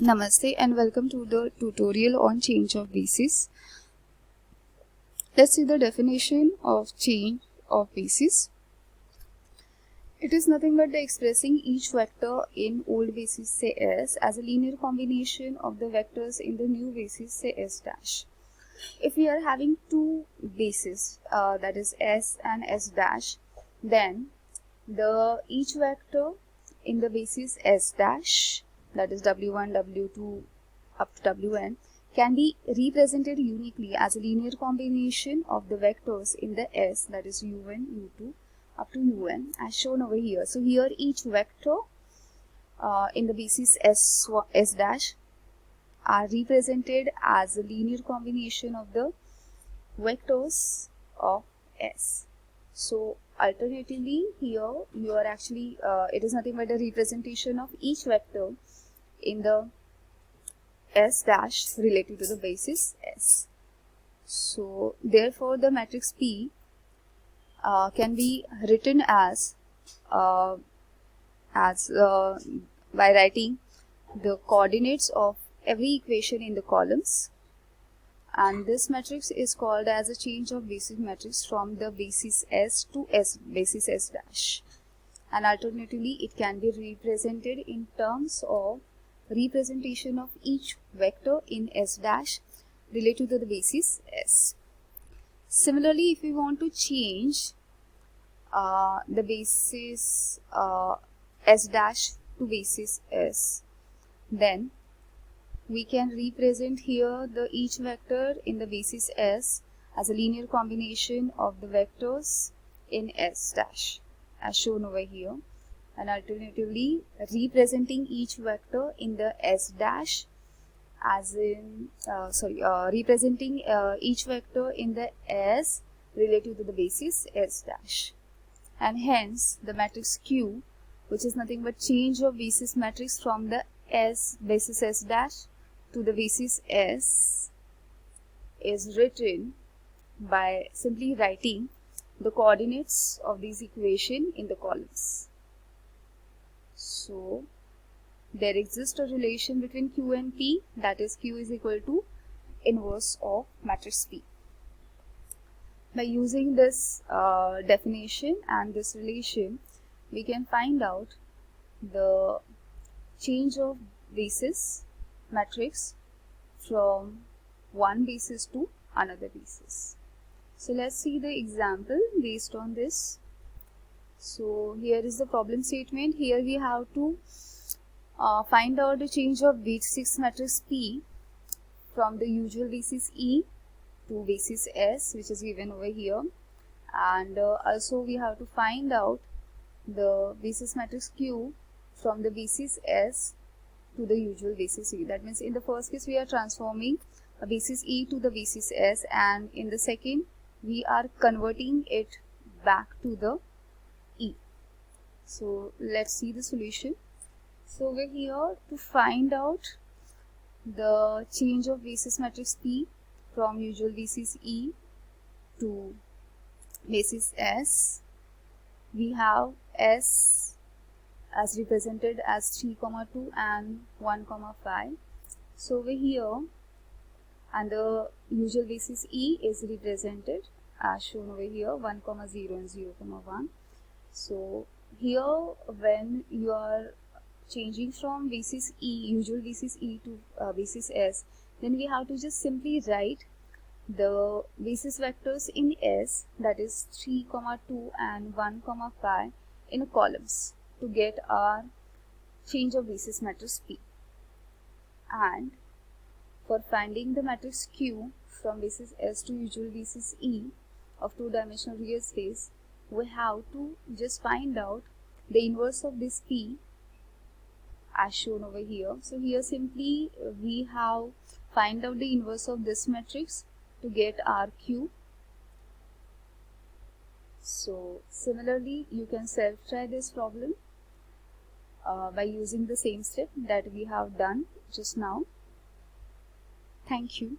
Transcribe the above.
Namaste and welcome to the tutorial on change of basis. Let's see the definition of change of basis. It is nothing but the expressing each vector in old basis say S as a linear combination of the vectors in the new basis say S dash. If we are having two bases that is S and S dash, then the each vector in the basis S dash, that is w1, w2 up to wn, can be represented uniquely as a linear combination of the vectors in the S, that is u1, u2 up to un, as shown over here. So here each vector in the basis S dash are represented as a linear combination of the vectors of S. So alternatively, here you are actually it is nothing but a representation of each vector in the S dash related to the basis S. So therefore the matrix P can be written as by writing the coordinates of every equation in the columns, and this matrix is called as a change of basis matrix from the basis S to basis S dash. And alternatively, it can be represented in terms of representation of each vector in S dash related to the basis S. Similarly, if we want to change the basis S dash to basis S, then we can represent here the each vector in the basis S as a linear combination of the vectors in S dash, as shown over here. And alternatively, representing each vector in the S dash as in representing each vector in the S relative to the basis S dash. And hence the matrix Q, which is nothing but change of basis matrix from the S basis S dash to the basis S, is written by simply writing the coordinates of this equation in the columns. So there exists a relation between Q and P, that is Q is equal to inverse of matrix P. By using this definition and this relation, we can find out the change of basis matrix from one basis to another basis. So let's see the example based on this. So here is the problem statement. Here we have to find out the change of basis matrix P from the usual basis E to basis S, which is given over here, and also we have to find out the basis matrix Q from the basis S to the usual basis E. That means in the first case we are transforming a basis E to the basis S, and in the second we are converting it back to the E. So let's see the solution. So over here, to find out the change of basis matrix P from usual basis E to basis S, we have S as represented as 3, 2 and 1, 5. So over here, and the usual basis E is represented as shown over here 1, 0 and 0, 1. So here when you are changing from basis E, usual basis E to basis S, then we have to just simply write the basis vectors in S, that is 3, 2 and 1, 5 in columns to get our change of basis matrix P. And for finding the matrix Q from basis S to usual basis E of two-dimensional real space, we have to just find out the inverse of this P as shown over here. So here simply we have find out the inverse of this matrix to get our Q. So similarly, you can self-try this problem by using the same step that we have done just now. Thank you.